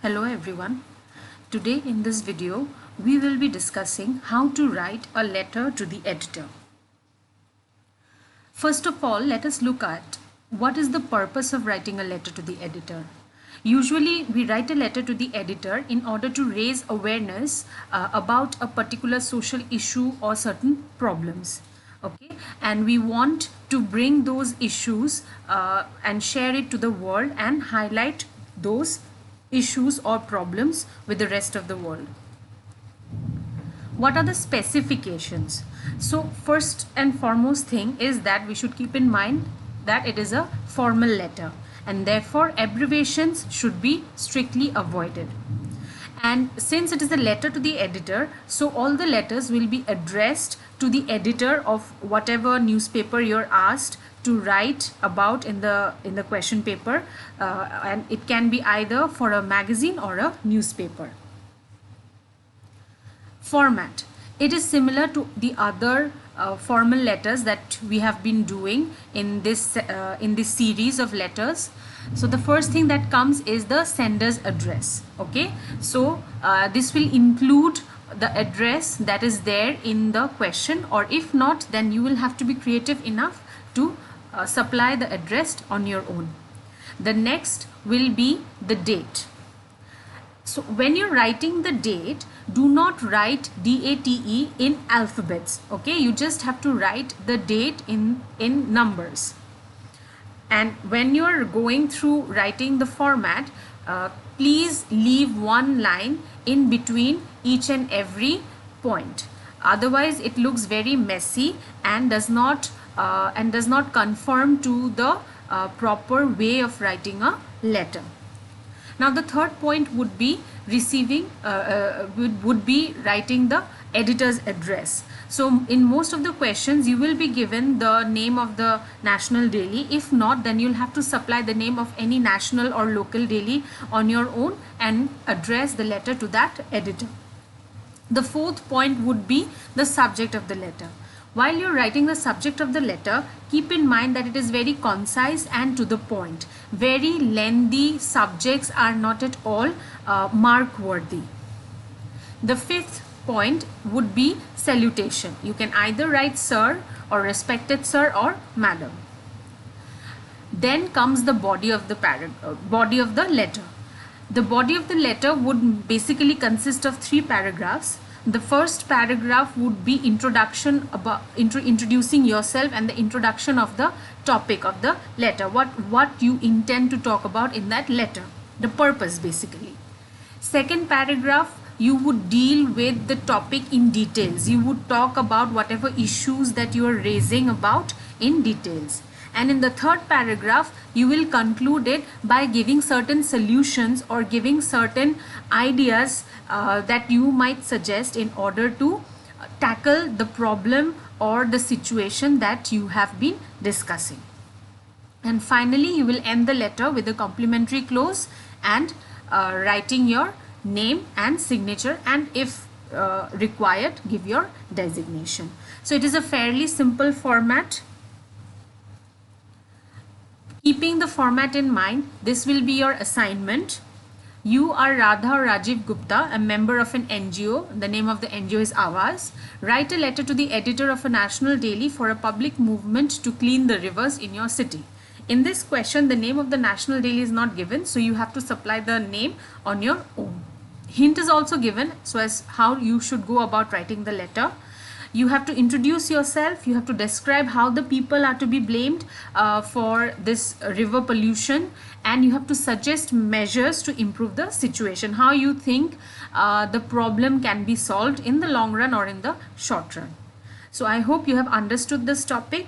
Hello everyone. Today in this video we will be discussing how to write a letter to the editor. First of all, let us look at what is the purpose of writing a letter to the editor. Usually we write a letter to the editor in order to raise awareness about a particular social issue or certain problems. Okay, and we want to bring those issues and share it to the world and highlight those issues or problems with the rest of the world. What are the specifications? So first and foremost thing is that we should keep in mind that it is a formal letter and therefore abbreviations should be strictly avoided. And since it is a letter to the editor, so all the letters will be addressed to the editor of whatever newspaper you're asked to write about in the question paper, and it can be either for a magazine or a newspaper. Format. It is similar to the other formal letters that we have been doing in this series of letters. So the first thing that comes is the sender's address. Okay, so this will include the address that is there in the question, or if not, then you will have to be creative enough to supply the address on your own. The next will be the date. So when you're writing the date, do not write DATE in alphabets. Okay, you just have to write the date in numbers. And when you're going through writing the format, please leave one line in between each and every point. Otherwise it looks very messy and does not conform to the proper way of writing a letter. Now the third point would be would be writing the editor's address. So in most of the questions you will be given the name of the national daily. If not, then you'll have to supply the name of any national or local daily on your own and address the letter to that editor. The fourth point would be the subject of the letter. While you're writing the subject of the letter, keep in mind that it is very concise and to the point. Very lengthy subjects are not at all mark-worthy. The fifth point would be salutation. You can either write sir or respected sir or madam. Then comes the body of the letter. The body of the letter would basically consist of 3 paragraphs. The first paragraph would be introduction, about introducing yourself and the introduction of the topic of the letter, what you intend to talk about in that letter, the purpose basically. Second paragraph, you would deal with the topic in details. You would talk about whatever issues that you are raising about in details. And in the third paragraph, you will conclude it by giving certain solutions or giving certain ideas that you might suggest in order to tackle the problem or the situation that you have been discussing. And finally, you will end the letter with a complimentary close and writing your name and signature, and if required, give your designation. So it is a fairly simple format. Keeping the format in mind, this will be your assignment. You are Radha or Rajiv Gupta, a member of an NGO. The name of the NGO is Awaz. Write a letter to the editor of a national daily for a public movement to clean the rivers in your city. In this question, the name of the national daily is not given, so you have to supply the name on your own. Hint is also given so as how you should go about writing the letter. You have to introduce yourself, you have to describe how the people are to be blamed for this river pollution, and you have to suggest measures to improve the situation, how you think the problem can be solved in the long run or in the short run. So I hope you have understood this topic.